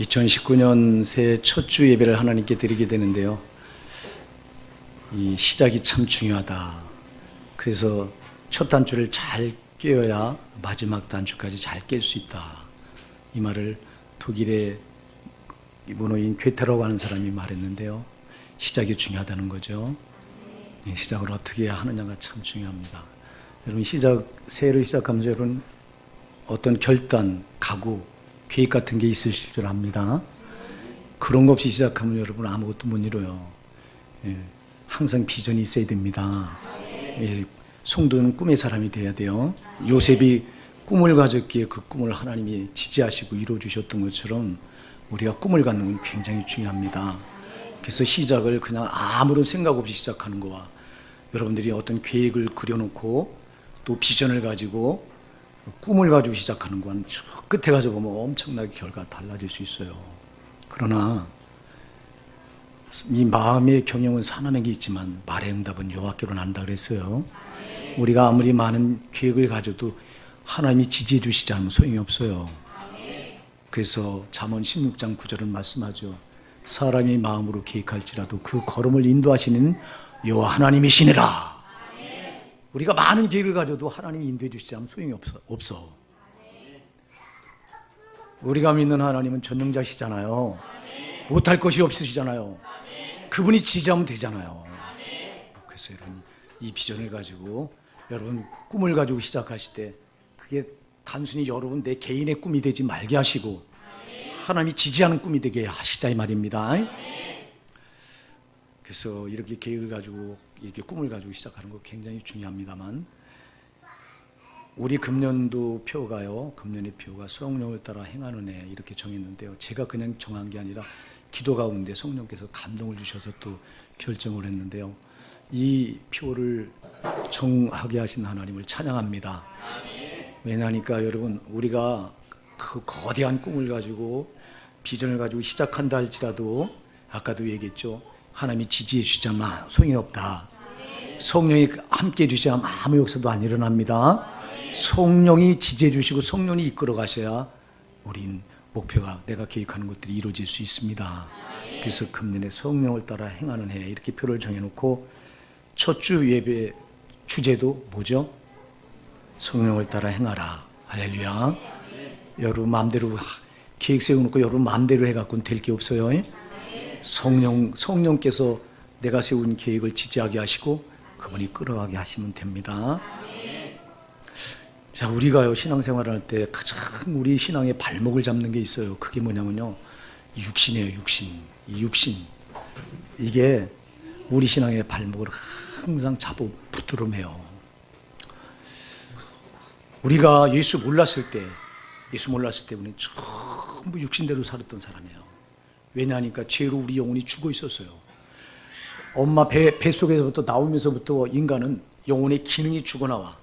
2019년 새해 첫 주 예배를 하나님께 드리게 되는데요. 이 시작이 참 중요하다. 그래서 첫 단추를 잘 꿰어야 마지막 단추까지 잘 깰 수 있다. 이 말을 독일의 문어인 괴테라고 하는 사람이 말했는데요. 시작이 중요하다는 거죠. 시작을 어떻게 해야 하느냐가 참 중요합니다. 여러분 새해를 시작하면서 여러분 어떤 결단, 각오, 계획 같은 게 있으실 줄 압니다. 그런 거 없이 시작하면 여러분 아무것도 못 이뤄요. 항상 비전이 있어야 됩니다. 성도는 꿈의 사람이 돼야 돼요. 요셉이 꿈을 가졌기에 그 꿈을 하나님이 지지하시고 이루어주셨던 것처럼 우리가 꿈을 갖는 건 굉장히 중요합니다. 그래서 시작을 그냥 아무런 생각 없이 시작하는 거와 여러분들이 어떤 계획을 그려놓고 또 비전을 가지고 꿈을 가지고 시작하는 건 끝에 가서 보면 엄청나게 결과가 달라질 수 있어요. 그러나 이 마음의 경영은 사람에게 있지만 말의 응답은 여호와께로 난다 그랬어요. 우리가 아무리 많은 계획을 가져도 하나님이 지지해 주시지 않으면 소용이 없어요. 그래서 잠언 16장 9절은 말씀하죠. 사람이 마음으로 계획할지라도 그 걸음을 인도하시는 여호와 하나님이시니라. 우리가 많은 계획을 가져도 하나님이 인도해 주시지 않으면 소용이 없어. 우리가 믿는 하나님은 전능자시잖아요. 못할 것이 없으시잖아요. 그분이 지지하면 되잖아요. 그래서 여러분 이 비전을 가지고 여러분 꿈을 가지고 시작하실 때 그게 단순히 여러분 내 개인의 꿈이 되지 말게 하시고 하나님이 지지하는 꿈이 되게 하시자 이 말입니다. 그래서 이렇게 계획을 가지고 이렇게 꿈을 가지고 시작하는 거 굉장히 중요합니다만 우리 금년도 표가요. 금년의 표가 성령을 따라 행하는 해 이렇게 정했는데요. 제가 그냥 정한 게 아니라 기도 가운데 성령께서 감동을 주셔서 또 결정을 했는데요. 이 표를 정하게 하신 하나님을 찬양합니다. 왜냐하니까 여러분 우리가 그 거대한 꿈을 가지고 비전을 가지고 시작한다 할지라도 아까도 얘기했죠. 하나님이 지지해 주지 않으면 소용이 없다. 성령이 함께 해 주지 않으면 아무 역사도 안 일어납니다. 성령이 지지해 주시고 성령이 이끌어 가셔야 우린 목표가 내가 계획하는 것들이 이루어질 수 있습니다. 그래서 금년에 성령을 따라 행하는 해 이렇게 표를 정해놓고 첫 주 예배 주제도 뭐죠? 성령을 따라 행하라. 할렐루야. 여러분 마음대로 계획 세워놓고 여러분 마음대로 해갖고는 될 게 없어요. 성령께서 내가 세운 계획을 지지하게 하시고 그분이 끌어가게 하시면 됩니다. 자, 우리가요 신앙생활을 할 때 가장 우리 신앙의 발목을 잡는 게 있어요. 그게 뭐냐면요 육신이에요. 이 육신 이게 우리 신앙의 발목을 항상 잡고 붙들어매요. 우리가 예수 몰랐을 때 우리는 전부 육신대로 살았던 사람이에요. 왜냐하니까 죄로 우리 영혼이 죽어 있었어요. 엄마 뱃속에서부터 나오면서부터 인간은 영혼의 기능이 죽어나와.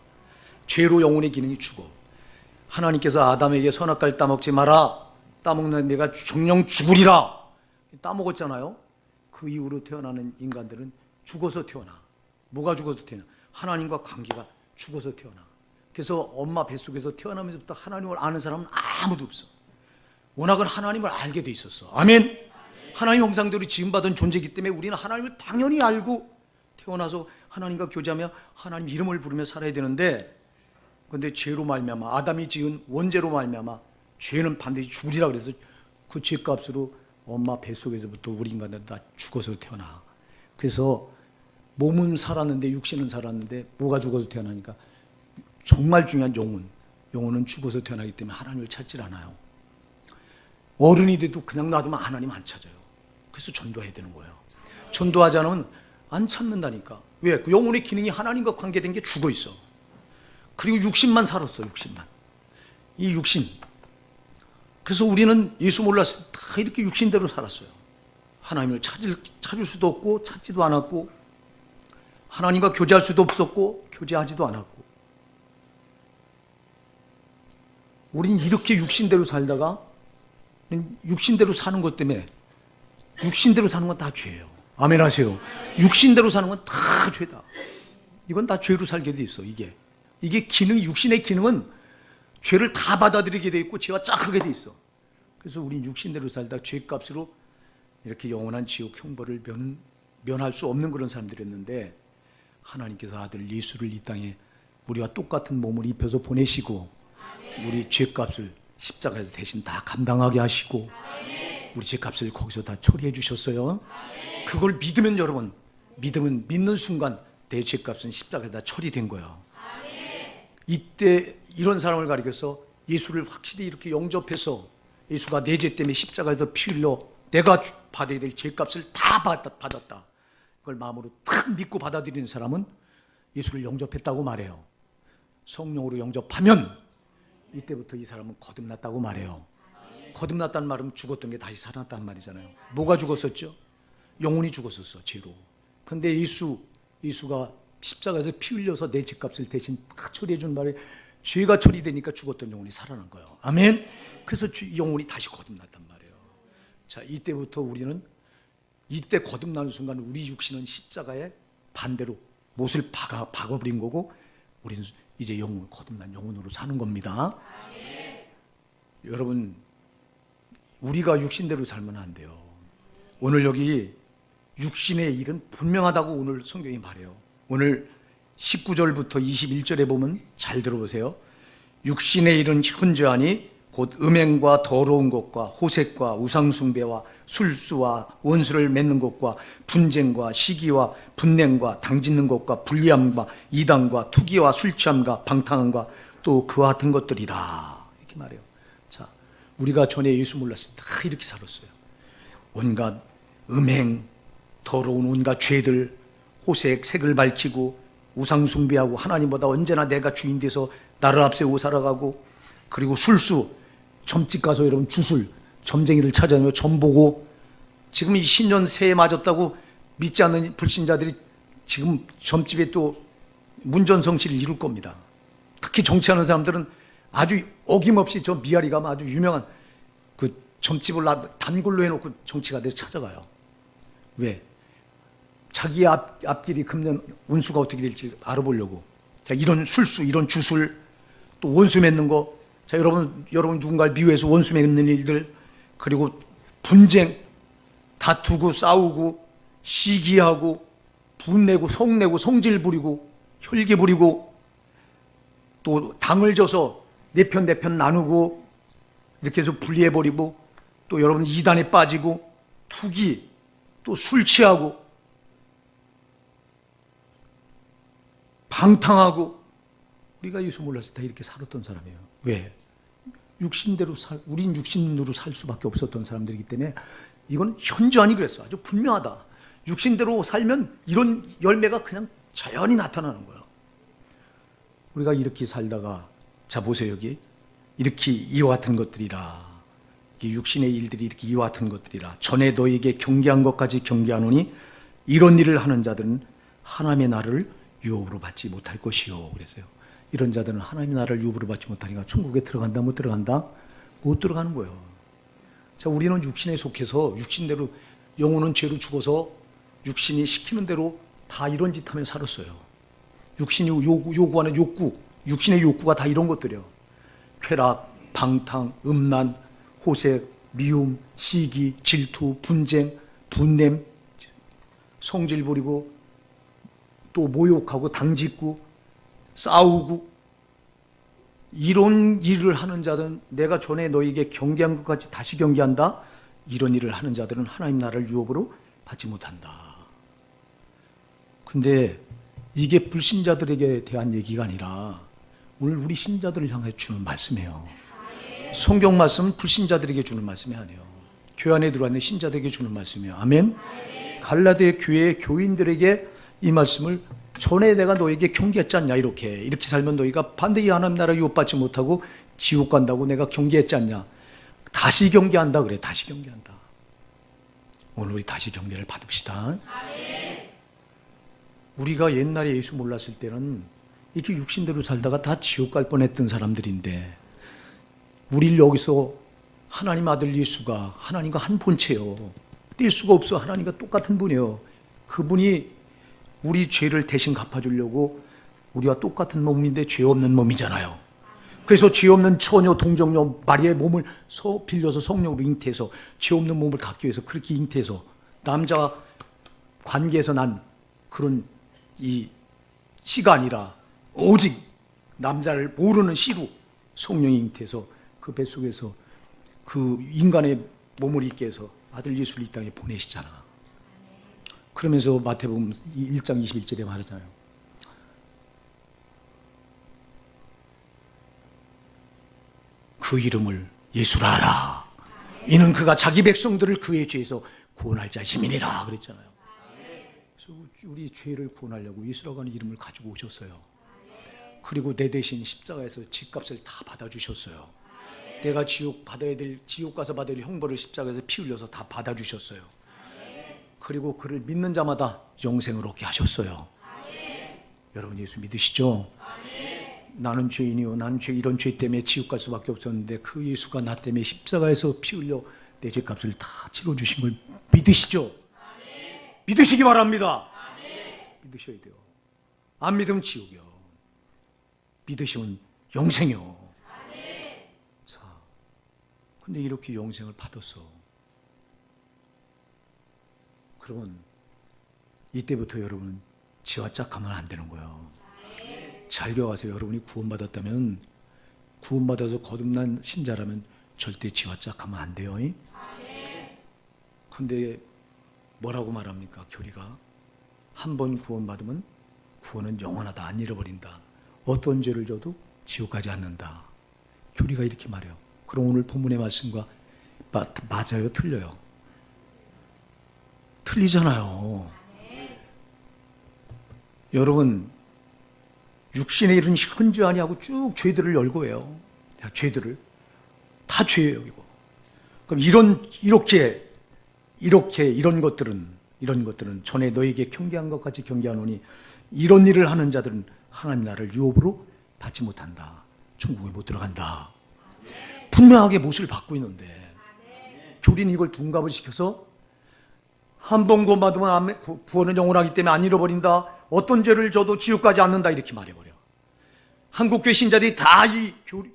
죄로 영혼의 기능이 죽어. 하나님께서 아담에게 선악과를 따먹지 마라. 따먹는 내가 정령 죽으리라. 따먹었잖아요. 그 이후로 태어나는 인간들은 죽어서 태어나. 뭐가 죽어서 태어나? 하나님과 관계가 죽어서 태어나. 그래서 엄마 뱃속에서 태어나면서부터 하나님을 아는 사람은 아무도 없어. 워낙은 하나님을 알게 돼 있었어. 아멘. 하나님 형상대로 지음받은 존재이기 때문에 우리는 하나님을 당연히 알고 태어나서 하나님과 교제하며 하나님 이름을 부르며 살아야 되는데 그런데 죄로 말미암아 아담이 지은 원죄로 말미암아 죄는 반드시 죽으리라 그래서 그 죄값으로 엄마 뱃속에서부터 우리 인간들은 다 죽어서 태어나. 그래서 몸은 살았는데 육신은 살았는데 뭐가 죽어서 태어나니까 정말 중요한 영혼은 죽어서 태어나기 때문에 하나님을 찾질 않아요. 어른이 돼도 그냥 놔두면 하나님 안 찾아요. 그래서 전도해야 되는 거예요. 전도하지 않으면 안 찾는다니까. 왜? 그 영혼의 기능이 하나님과 관계된 게 죽어 있어. 그리고 육신만 살았어. 이 육신. 그래서 우리는 예수 몰랐을 때 다 이렇게 육신대로 살았어요. 하나님을 찾을 수도 없고 찾지도 않았고 하나님과 교제할 수도 없었고 교제하지도 않았고 우린 이렇게 육신대로 살다가 육신대로 사는 것 때문에 육신대로 사는 건 다 죄예요. 아멘 하세요. 육신대로 사는 건 다 죄다. 이건 다 죄로 살게 돼 있어. 이게 기능이 육신의 기능은 죄를 다 받아들이게 돼 있고 죄와 짝하게 돼 있어. 그래서 우린 육신대로 살다 죄값으로 이렇게 영원한 지옥 형벌을 면할 수 없는 그런 사람들이었는데, 하나님께서 아들 예수를 이 땅에 우리와 똑같은 몸을 입혀서 보내시고 우리 죄값을 십자가에서 대신 다 감당하게 하시고 우리 죄값을 거기서 다 처리해 주셨어요. 그걸 믿으면, 여러분, 믿는 순간 내 죄값은 십자가에 다 처리된 거야. 이때 이런 사람을 가리켜서 예수를 확실히 이렇게 영접해서 예수가 내 죄 때문에 십자가에서 피 흘려 내가 받아야 될 죄값을 다 받았다, 그걸 마음으로 탁 믿고 받아들이는 사람은 예수를 영접했다고 말해요. 성령으로 영접하면 이때부터 이 사람은 거듭났다고 말해요. 거듭났다는 말은 죽었던 게 다시 살아났다는 말이잖아요. 뭐가 죽었었죠? 영혼이 죽었었어, 죄로. 근데 예수가 십자가에서 피 흘려서 내 죄값을 대신 다 처리해 준 말에 죄가 처리되니까 죽었던 영혼이 살아난 거예요. 아멘. 그래서 영혼이 다시 거듭났단 말이에요. 자, 이때부터 우리는, 이때 거듭나는 순간 우리 육신은 십자가에 반대로 못을 박아버린 거고 우리는 이제 거듭난 영혼으로 사는 겁니다. 여러분, 우리가 육신대로 살면 안 돼요. 오늘 여기 육신의 일은 분명하다고 오늘 성경이 말해요. 오늘 19절부터 21절에 보면 잘 들어보세요. 육신의 일은 현저하니 곧 음행과 더러운 것과 호색과 우상숭배와 술수와 원수를 맺는 것과 분쟁과 시기와 분냉과 당짓는 것과 불리함과 이단과 투기와 술취함과 방탕함과 또 그와 같은 것들이라, 이렇게 말해요. 자, 우리가 전에 예수 몰랐을 때 다 이렇게 살았어요. 온갖 음행, 더러운 온갖 죄들, 호색, 색을 밝히고 우상숭배하고 하나님보다 언제나 내가 주인 돼서 나를 앞세우고 살아가고, 그리고 술수, 점집 가서 여러분 주술, 점쟁이들 찾아내며 점 보고, 지금 이 신년 새해 맞았다고 믿지 않는 불신자들이 지금 점집에 또 문전성시를 이룰 겁니다. 특히 정치하는 사람들은 아주 어김없이 저 미아리 가면 아주 유명한 그 점집을 단골로 해놓고 정치가들 찾아가요. 왜? 자기 앞길이 금년 운수가 어떻게 될지 알아보려고. 자, 이런 술수, 이런 주술, 또 원수 맺는 거. 자, 여러분 누군가를 미워해서 원수 맺는 일들, 그리고 분쟁, 다투고 싸우고 시기하고 분내고 성내고 성질 부리고 혈기 부리고, 또 당을 져서 내 편 나누고 이렇게 해서 분리해버리고, 또 여러분 이단에 빠지고 투기, 또 술 취하고 방탕하고. 우리가 예수 몰랐을 때 이렇게 살았던 사람이에요. 왜? 우린 육신으로 살 수밖에 없었던 사람들이기 때문에 이건 현저하니 그랬어. 아주 분명하다. 육신대로 살면 이런 열매가 그냥 자연히 나타나는 거예요. 우리가 이렇게 살다가, 자 보세요, 여기 이렇게 이와 같은 것들이라, 육신의 일들이 이렇게 이와 같은 것들이라 전에 너에게 경계한 것까지 경계하노니 이런 일을 하는 자들은 하나님의 나라를 유업으로 받지 못할 것이요. 그래서요, 이런 자들은 하나님의 나라를 유업으로 받지 못하니까 천국에 들어간다 못 들어간다? 못 들어가는 거예요. 자, 우리는 육신에 속해서 육신대로, 영혼은 죄로 죽어서 육신이 시키는 대로 다 이런 짓 하며 살았어요. 육신이 요구하는 욕구, 육신의 욕구가 다 이런 것들이에요. 쾌락, 방탕, 음란, 호색, 미움, 시기, 질투, 분쟁, 분냄, 성질 부리고, 또 모욕하고 당짓고 싸우고, 이런 일을 하는 자들은, 내가 전에 너에게 경계한 것 같이 다시 경계한다, 이런 일을 하는 자들은 하나님 나라를 유업으로 받지 못한다. 근데 이게 불신자들에게 대한 얘기가 아니라 오늘 우리 신자들을 향해 주는 말씀이에요. 성경 말씀은 불신자들에게 주는 말씀이 아니에요. 교회 안에 들어왔는 신자들에게 주는 말씀이에요. 아멘. 갈라디아 교회의 교인들에게 이 말씀을, 전에 내가 너에게 경계했지 않냐, 이렇게 살면 너희가 반드시 하나님 나라 유업받지 못하고 지옥 간다고 내가 경계했지 않냐. 다시 경계한다 그래. 다시 경계한다. 오늘 우리 다시 경계를 받읍시다. 우리가 옛날에 예수 몰랐을 때는 이렇게 육신대로 살다가 다 지옥 갈 뻔했던 사람들인데, 우리를 여기서 하나님 아들 예수가 하나님과 한 본체요, 뗄 수가 없어. 하나님과 똑같은 분이에요. 그분이 우리 죄를 대신 갚아주려고, 우리와 똑같은 몸인데 죄 없는 몸이잖아요. 그래서 죄 없는 처녀 동정녀 마리아의 몸을 빌려서 성령으로 잉태해서 죄 없는 몸을 갖기 위해서 그렇게 잉태해서 남자 관계에서 난 그런 이 씨가 아니라 오직 남자를 모르는 씨로 성령이 잉태해서 그 뱃속에서 그 인간의 몸을 있게 해서 아들 예수를 이 땅에 보내시잖아. 그러면서 마태복음 1장 21절에 말하잖아요. 그 이름을 예수라 하라. 이는 그가 자기 백성들을 그의 죄에서 구원할 자심이니라 그랬잖아요. 그래서 우리 죄를 구원하려고 예수라고 하는 이름을 가지고 오셨어요. 그리고 내 대신 십자가에서 집값을 다 받아주셨어요. 내가 지옥 가서 받아야 될 형벌을 십자가에서 피 흘려서 다 받아주셨어요. 그리고 그를 믿는 자마다 영생을 얻게 하셨어요. 여러분 예수 믿으시죠? 나는 죄인이요, 나는 이런 죄 때문에 지옥 갈 수밖에 없었는데 그 예수가 나 때문에 십자가에서 피 흘려 내 죄값을 다 치러주신 걸 믿으시죠? 믿으시기 바랍니다. 믿으셔야 돼요. 안 믿으면 지옥이요, 믿으시면 영생이요. 자, 근데 이렇게 영생을 받았어. 그러면 이때부터 여러분은 지와 짝하면 안 되는 거예요. 잘 기억하세요. 여러분이 구원받았다면, 구원받아서 거듭난 신자라면 절대 지와 짝하면 안 돼요. 근데 뭐라고 말합니까? 교리가 한 번 구원받으면 구원은 영원하다, 안 잃어버린다. 어떤 죄를 져도 지옥 가지 않는다. 교리가 이렇게 말해요. 그럼 오늘 본문의 말씀과 맞아요? 틀려요? 틀리잖아요. 여러분 육신의 일은 현주 아니하고 쭉 죄들을 열고 해요. 죄들을 다 죄예요. 이거. 그럼 이런 것들은 전에 너에게 경계한 것 같이 경계하노니 이런 일을 하는 자들은 하나님 나라를 유업으로 받지 못한다. 천국에 못 들어간다. 분명하게 못을 받고 있는데 교리는 이걸 둔갑을 시켜서 한 번 구원받으면 구원은 영원하기 때문에 안 잃어버린다. 어떤 죄를 져도 지옥 가지 않는다. 이렇게 말해버려. 한국교회 신자들이 다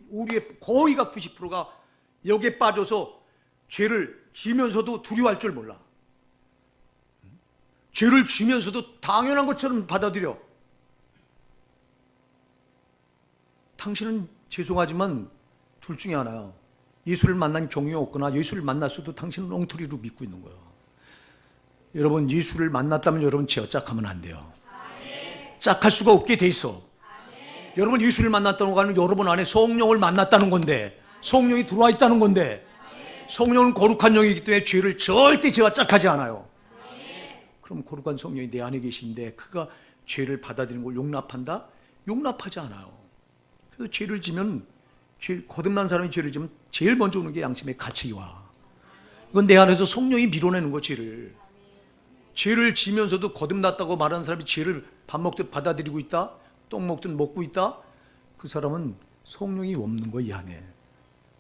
우리의 거의가 90%가 여기에 빠져서 죄를 지면서도 두려워할 줄 몰라. 죄를 지면서도 당연한 것처럼 받아들여. 당신은 죄송하지만 둘 중에 하나야. 예수를 만난 경험이 없거나 예수를 만났어도 당신은 엉터리로 믿고 있는 거예요. 여러분 예수를 만났다면 여러분 죄와 짝하면 안 돼요. 짝할 수가 없게 돼 있어. 여러분 예수를 만났다는 거는 여러분 안에 성령을 만났다는 건데, 성령이 들어와 있다는 건데, 성령은 거룩한 영이기 때문에 죄를 절대 죄와 짝하지 않아요. 그럼 거룩한 성령이 내 안에 계신데 그가 죄를 받아들이는 걸 용납한다? 용납하지 않아요. 그래서 죄를 지면, 거듭난 사람이 죄를 지면 제일 먼저 오는 게 양심의 가책이 와. 이건 내 안에서 성령이 밀어내는 거. 죄를 지면서도 거듭났다고 말하는 사람이 죄를 밥 먹듯 받아들이고 있다, 똥 먹듯 먹고 있다, 그 사람은 성령이 없는 거야, 이 안에.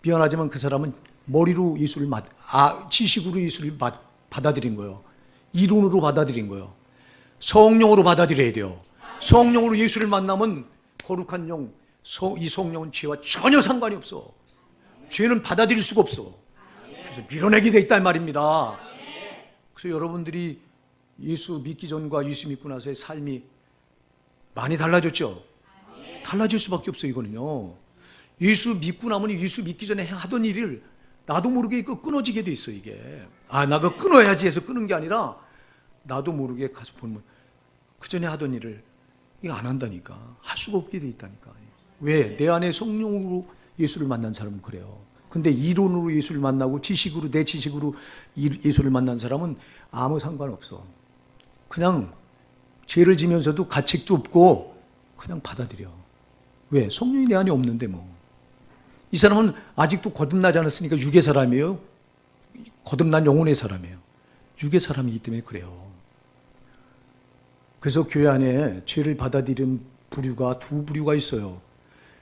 미안하지만 그 사람은 머리로 예수를 지식으로 예수를 받아들인 거예요. 이론으로 받아들인 거예요. 성령으로 받아들여야 돼요. 성령으로 예수를 만나면 거룩한 영, 이 성령은 죄와 전혀 상관이 없어. 죄는 받아들일 수가 없어. 그래서 밀어내게 돼 있단 말입니다. 그래서 여러분들이 예수 믿기 전과 예수 믿고 나서의 삶이 많이 달라졌죠? 달라질 수밖에 없어요. 이거는요, 예수 믿고 나면 예수 믿기 전에 하던 일을 나도 모르게 끊어지게 돼 있어. 이게 나 그거 끊어야지 해서 끊은 게 아니라 나도 모르게 가서 보면 그 전에 하던 일을 이거 안 한다니까. 할 수가 없게 돼 있다니까. 왜? 내 안에 성령으로 예수를 만난 사람은 그래요. 근데 이론으로 예수를 만나고 지식으로, 내 지식으로 예수를 만난 사람은 아무 상관없어. 그냥 죄를 지면서도 가책도 없고 그냥 받아들여. 왜? 성령이 내 안에 없는데 뭐. 이 사람은 아직도 거듭나지 않았으니까 육의 사람이에요. 거듭난 영혼의 사람이에요. 육의 사람이기 때문에 그래요. 그래서 교회 안에 죄를 받아들이는 부류가 두 부류가 있어요.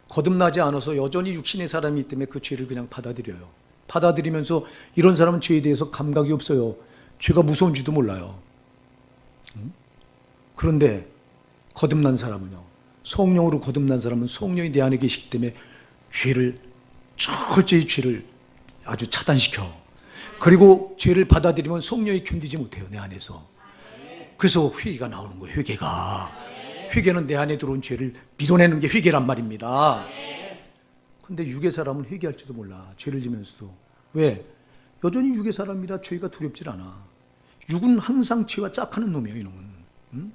거듭나지 않아서 여전히 육신의 사람이기 때문에 그 죄를 그냥 받아들여요. 받아들이면서 이런 사람은 죄에 대해서 감각이 없어요. 죄가 무서운지도 몰라요. 그런데 거듭난 사람은요, 성령으로 거듭난 사람은 성령이 내 안에 계시기 때문에 죄를 철저히 죄를 아주 차단시켜. 그리고 죄를 받아들이면 성령이 견디지 못해요, 내 안에서. 그래서 회개가 나오는 거예요. 회개는 내 안에 들어온 죄를 밀어내는 게 회개란 말입니다. 근데 육의 사람은 회개할지도 몰라, 죄를 지면서도. 왜? 여전히 육의 사람이라 죄가 두렵질 않아. 육은 항상 죄와 짝하는 놈이에요, 이놈은. 응?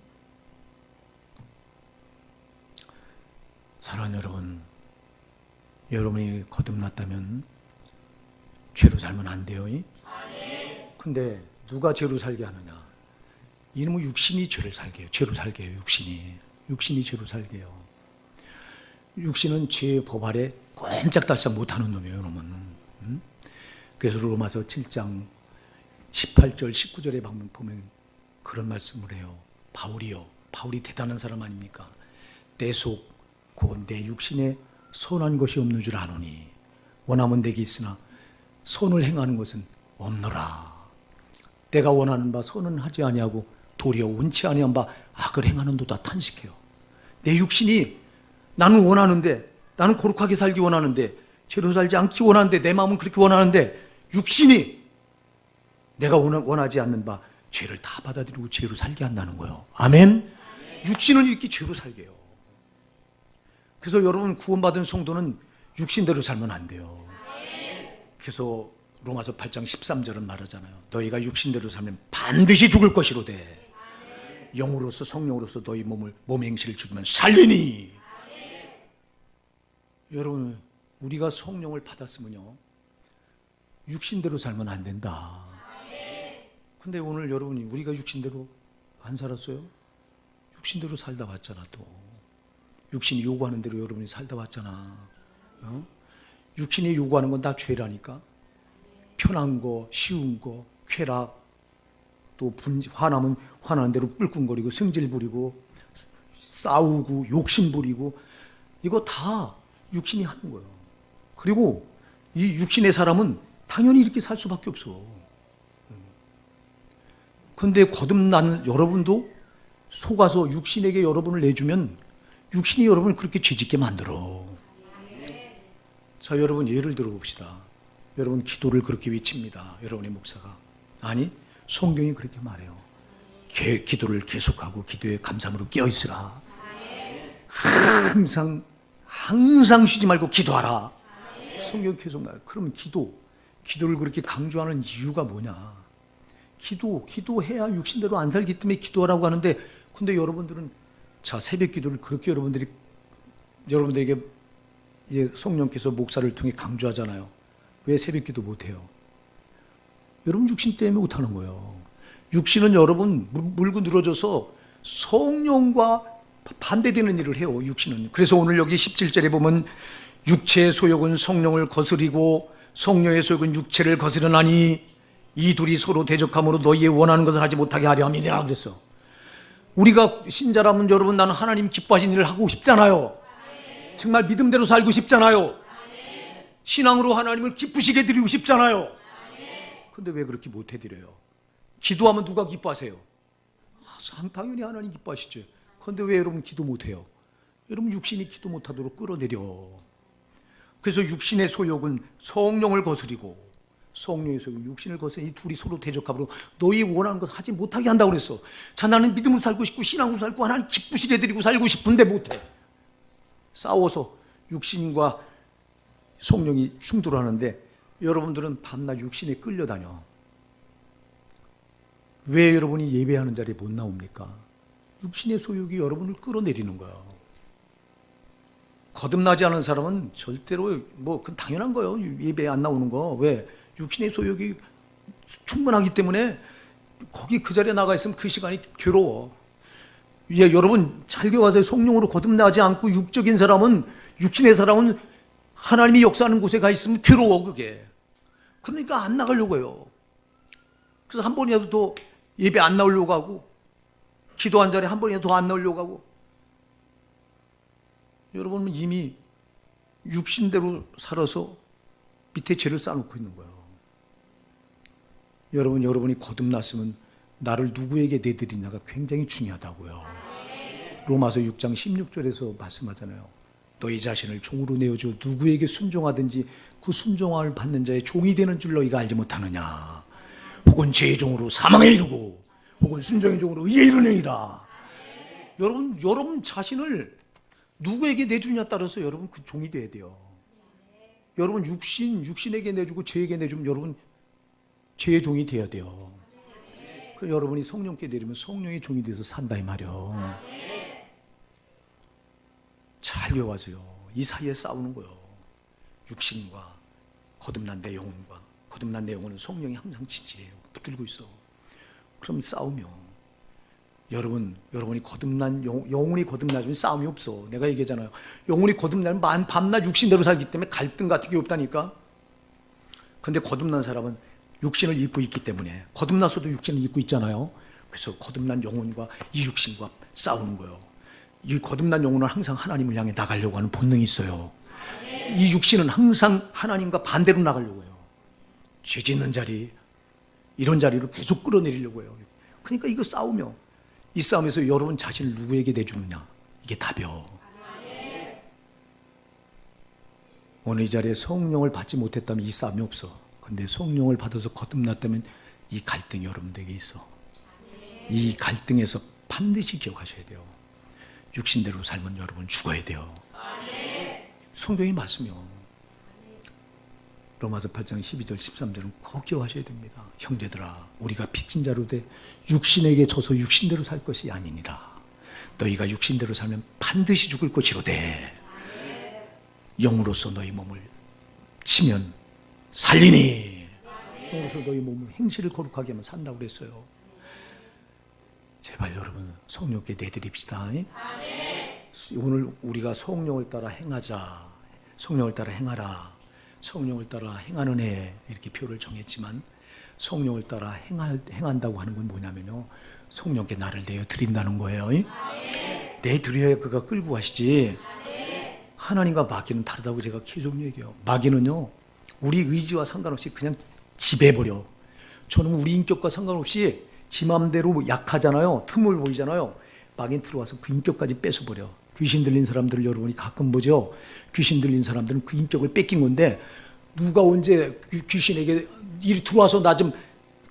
사랑하는 여러분, 여러분이 거듭났다면 죄로 살면 안 돼요. 근데 누가 죄로 살게 하느냐? 이놈은 육신이 죄를 살게 해요. 죄로 살게 해요. 육신이 죄로 살게 해요. 육신은 죄의 법 아래 꼼짝달싹 못하는 놈이에요, 이놈은. 응? 그래서 로마서 7장 18절 19절에 보면 그런 말씀을 해요. 바울이 대단한 사람 아닙니까? 내 속 곧 내 육신에 선한 것이 없는 줄 아노니 원하면 내게 있으나 선을 행하는 것은 없노라. 내가 원하는 바 선은 하지 아니하고 도리어 원치 아니한 바 악을 행하는도다 탄식해요. 내 육신이 나는 원하는데, 나는 거룩하게 살기 원하는데, 죄로 살지 않기 원하는데, 내 마음은 그렇게 원하는데, 육신이 내가 원하지 않는 바 죄를 다 받아들이고 죄로 살게 한다는 거예요. 아멘? 육신은 이렇게 죄로 살게 해요. 그래서 여러분, 구원받은 성도는 육신대로 살면 안 돼요. 그래서 로마서 8장 13절은 말하잖아요. 너희가 육신대로 살면 반드시 죽을 것이로되 영으로서 성령으로서 너희 몸의 행실을 죽이면 살리니. 여러분, 우리가 성령을 받았으면요, 육신대로 살면 안 된다. 근데 오늘 여러분이 우리가 육신대로 안 살았어요? 육신대로 살다 왔잖아. 또 육신이 요구하는 대로 여러분이 살다 왔잖아. 육신이 요구하는 건 다 죄라니까. 편한 거, 쉬운 거, 쾌락, 또 화나면 화나는 대로 뿔끈거리고 성질 부리고 싸우고 욕심 부리고, 이거 다 육신이 하는 거예요. 그리고 이 육신의 사람은 당연히 이렇게 살 수밖에 없어. 그런데 거듭난 여러분도 속아서 육신에게 여러분을 내주면 육신이 여러분을 그렇게 죄짓게 만들어. 자, 여러분 예를 들어 봅시다. 여러분 기도를 그렇게 외칩니다. 여러분의 목사가. 아니, 성경이 그렇게 말해요. 기도를 계속하고 기도에 감사함으로 깨어있으라. 항상 쉬지 말고 기도하라. 성경이 계속 말해요. 그러면 기도를 그렇게 강조하는 이유가 뭐냐? 기도해야 육신대로 안 살기 때문에 기도하라고 하는데, 근데 여러분들은 자, 새벽 기도를 그렇게 여러분들에게 이제 성령께서 목사를 통해 강조하잖아요. 왜 새벽 기도 못해요? 여러분 육신 때문에 못하는 거예요. 육신은 여러분 물고 늘어져서 성령과 반대되는 일을 해요, 육신은. 그래서 오늘 여기 17절에 보면 육체의 소욕은 성령을 거스리고 성령의 소욕은 육체를 거스르나니 이 둘이 서로 대적함으로 너희의 원하는 것을 하지 못하게 하려 함이니라 그랬어. 우리가 신자라면 여러분, 나는 하나님 기뻐하시는 일을 하고 싶잖아요. 정말 믿음대로 살고 싶잖아요. 신앙으로 하나님을 기쁘시게 드리고 싶잖아요. 근데 왜 그렇게 못 해드려요? 기도하면 누가 기뻐하세요? 당연히 하나님 기뻐하시죠. 그런데 왜 여러분 기도 못해요? 여러분 육신이 기도 못하도록 끌어내려. 그래서 육신의 소욕은 성령을 거스리고 성령의 소욕은 육신을 거스리니 이 둘이 서로 대적함으로 너희 원하는 것 하지 못하게 한다고 그랬어. 자, 나는 믿음으로 살고 싶고 신앙으로 살고 하나님 기쁘시게 드리고 살고 싶은데 못해. 싸워서 육신과 성령이 충돌하는데 여러분들은 밤낮 육신에 끌려다녀. 왜 여러분이 예배하는 자리에 못 나옵니까? 육신의 소욕이 여러분을 끌어내리는 거예요. 거듭나지 않은 사람은 절대로 그건 당연한 거예요. 예배에 안 나오는 거. 왜? 육신의 소욕이 충분하기 때문에 거기 그 자리에 나가 있으면 그 시간이 괴로워. 여러분 잘 기억하세요. 성령으로 거듭나지 않고 육적인 사람은, 육신의 사람은 하나님이 역사하는 곳에 가 있으면 괴로워, 그게. 그러니까 안 나가려고 해요. 그래서 한 번이라도 더 예배 안 나오려고 하고, 기도한 자리에 한 번이라도 더 안 나오려고 하고. 여러분은 이미 육신대로 살아서 밑에 죄를 쌓아놓고 있는 거예요. 여러분이 거듭났으면 나를 누구에게 내드리냐가 굉장히 중요하다고요. 로마서 6장 16절에서 말씀하잖아요. 너희 자신을 종으로 내어주어 누구에게 순종하든지 그 순종함을 받는 자의 종이 되는 줄 너희가 알지 못하느냐. 혹은 죄의 종으로 사망에 이르고 혹은 순종의 종으로 의에 이르느니라. 여러분 자신을 누구에게 내주느냐에 따라서 여러분 그 종이 돼야 돼요. 여러분 육신에게 내주고 죄에게 내주면 여러분 죄의 종이 돼야 돼요. 그럼 여러분이 성령께 내리면 성령의 종이 돼서 산다 이 말이요. 잘 외워하세요. 이 사이에 싸우는 거요. 육신과 거듭난 내 영혼과 거듭난 내 영혼은 성령이 항상 지지해요. 붙들고 있어. 그럼 싸우며 여러분이 거듭난 영혼이 거듭나면 싸움이 없어. 내가 얘기하잖아요. 영혼이 거듭나면 밤낮 육신대로 살기 때문에 갈등 같은 게 없다니까. 근데 거듭난 사람은 육신을 입고 있기 때문에 거듭나서도 육신을 입고 있잖아요. 그래서 거듭난 영혼과 이 육신과 싸우는 거예요. 이 거듭난 영혼은 항상 하나님을 향해 나가려고 하는 본능이 있어요. 이 육신은 항상 하나님과 반대로 나가려고 해요. 죄 짓는 자리, 이런 자리로 계속 끌어내리려고 해요. 그러니까 이거 싸우며 이 싸움에서 여러분 자신을 누구에게 내주느냐, 이게 답이요. 오늘 이 자리에 성령을 받지 못했다면 이 싸움이 없어. 근데 성령을 받아서 거듭났다면 이 갈등이 여러분에게 있어. 이 갈등에서 반드시 기억하셔야 돼요. 육신대로 살면 여러분 죽어야 돼요. 성경이 말씀이요. 로마서 8장 12절 13절은 꼭 기억하셔야 됩니다. 형제들아 우리가 빚진 자로 돼 육신에게 져서 육신대로 살 것이 아니니라. 너희가 육신대로 살면 반드시 죽을 것이로되 영으로서 너희 몸을 치면 살리니. 영으로서 너희 몸을 행실을 거룩하게 하면 산다고 그랬어요. 제발 여러분 성령께 내드립시다. 오늘 우리가 성령을 따라 행하자, 성령을 따라 행하라, 성령을 따라 행하는 애 이렇게 표를 정했지만 성령을 따라 행한다고 하는 건 뭐냐면요, 성령께 나를 내어드린다는 거예요. 내드려야 그가 끌고 가시지. 하나님과 마귀는 다르다고 제가 계속 얘기해요. 마귀는요 우리 의지와 상관없이 그냥 지배해버려. 저는 우리 인격과 상관없이 지 맘대로 약하잖아요. 틈을 보이잖아요. 마귀는 들어와서 그 인격까지 뺏어버려. 귀신 들린 사람들을 여러분이 가끔 보죠. 귀신 들린 사람들은 그 인격을 뺏긴 건데 누가 언제 귀신에게 이리 들어와서 나 좀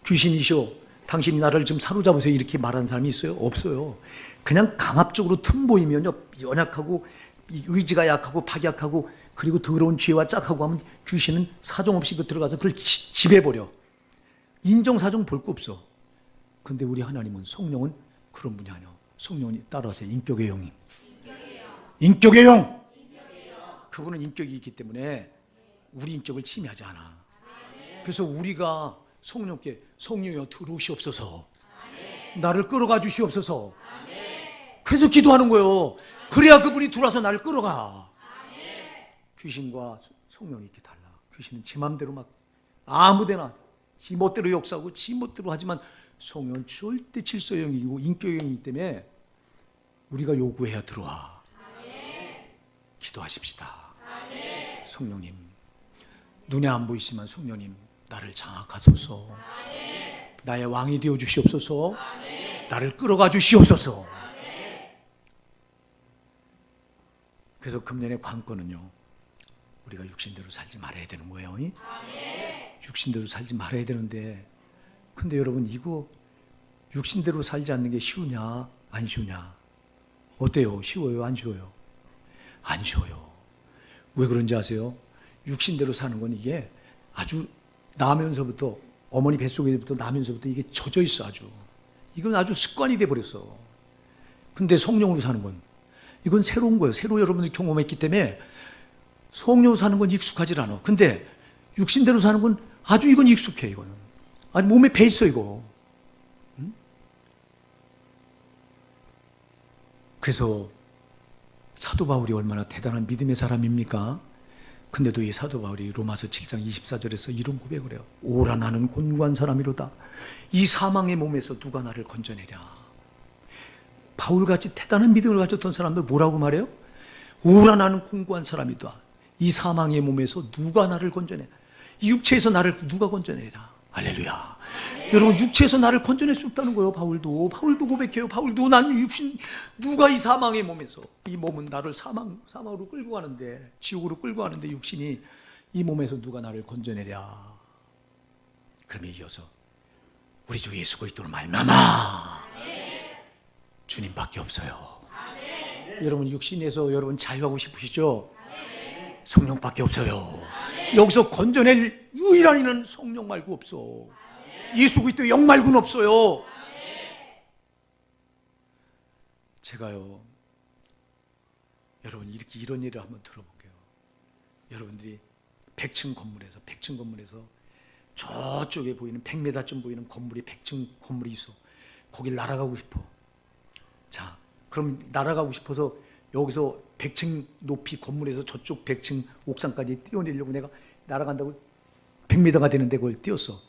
귀신이시오, 당신이 나를 좀 사로잡으세요 이렇게 말하는 사람이 있어요? 없어요. 그냥 강압적으로 틈 보이면요 연약하고 의지가 약하고 박약하고 그리고 더러운 죄와 짝하고 하면 귀신은 사정없이 그 들어가서 그걸 지배해버려. 인정사정 볼 거 없어. 근데 우리 하나님은 성령은 그런 분이 아니야. 성령이 따라서 인격의 영이. 인격의 영. 그분은 인격이 있기 때문에 우리 인격을 침해하지 않아. 그래서 우리가 성령께 성령이여 들어오시옵소서, 나를 끌어가 주시옵소서. 그래서 기도하는 거예요. 그래야 그분이 들어와서 나를 끌어가. 귀신과 성령이 이렇게 달라. 귀신은 지 맘대로 막 아무데나 지 멋대로 역사하고 지 멋대로 하지만 성령은 절대 질서의 영이고 인격의 영이기 때문에 우리가 요구해야 들어와. 기도하십시다. 성령님, 눈에 안 보이시지만 성령님 나를 장악하소서. 나의 왕이 되어 주시옵소서. 나를 끌어가 주시옵소서. 그래서 금년의 관건은요, 우리가 육신대로 살지 말아야 되는 거예요. 육신대로 살지 말아야 되는데, 근데 여러분 이거 육신대로 살지 않는 게 쉬우냐 안 쉬우냐? 어때요? 쉬워요 안 쉬워요? 안 쉬워요. 왜 그런지 아세요? 육신대로 사는 건 이게 아주 나면서부터, 어머니 뱃속에부터 나면서부터 이게 젖어 있어. 아주 이건 아주 습관이 돼 버렸어. 근데 성령으로 사는 건 이건 새로운 거예요. 새로 여러분들이 경험했기 때문에 성령으로 사는 건 익숙하지 않아. 근데 육신대로 사는 건 아주 이건 익숙해. 이거는 아니 몸에 배 있어 이거. 그래서 사도 바울이 얼마나 대단한 믿음의 사람입니까? 근데도 이 사도 바울이 로마서 7장 24절에서 이런 고백을 해요. 오라 나는 곤고한 사람이로다. 이 사망의 몸에서 누가 나를 건져내랴. 바울같이 대단한 믿음을 가졌던 사람들 뭐라고 말해요? 오라 나는 곤고한 사람이다. 이 사망의 몸에서 누가 나를 건져내. 이 육체에서 나를 누가 건져내랴. 할렐루야. 여러분, 육체에서 나를 건져낼 수 없다는 거예요. 바울도 고백해요. 바울도 난 육신, 누가 이 사망의 몸에서, 이 몸은 나를 사망으로 끌고 가는데, 지옥으로 끌고 가는데, 육신이 이 몸에서 누가 나를 건져내랴. 그러면 이어서 우리 주 예수 그리스도로 말미암아 주님밖에 없어요. 여러분, 육신에서 여러분 자유하고 싶으시죠? 성령밖에 없어요. 여기서 건져낼 유일한 이는 성령 말고 없어. 예수 그리스도의 영 말고는 없어요. 제가요, 여러분, 이런 예를 한번 들어볼게요. 여러분들이 100층 건물에서 저쪽에 보이는 100m쯤 보이는 건물이 100층 건물이 있어. 거길 날아가고 싶어. 자, 그럼 날아가고 싶어서 여기서 100층 높이 건물에서 저쪽 100층 옥상까지 뛰어내려고 내가 날아간다고 100m가 되는데 그걸 뛰었어.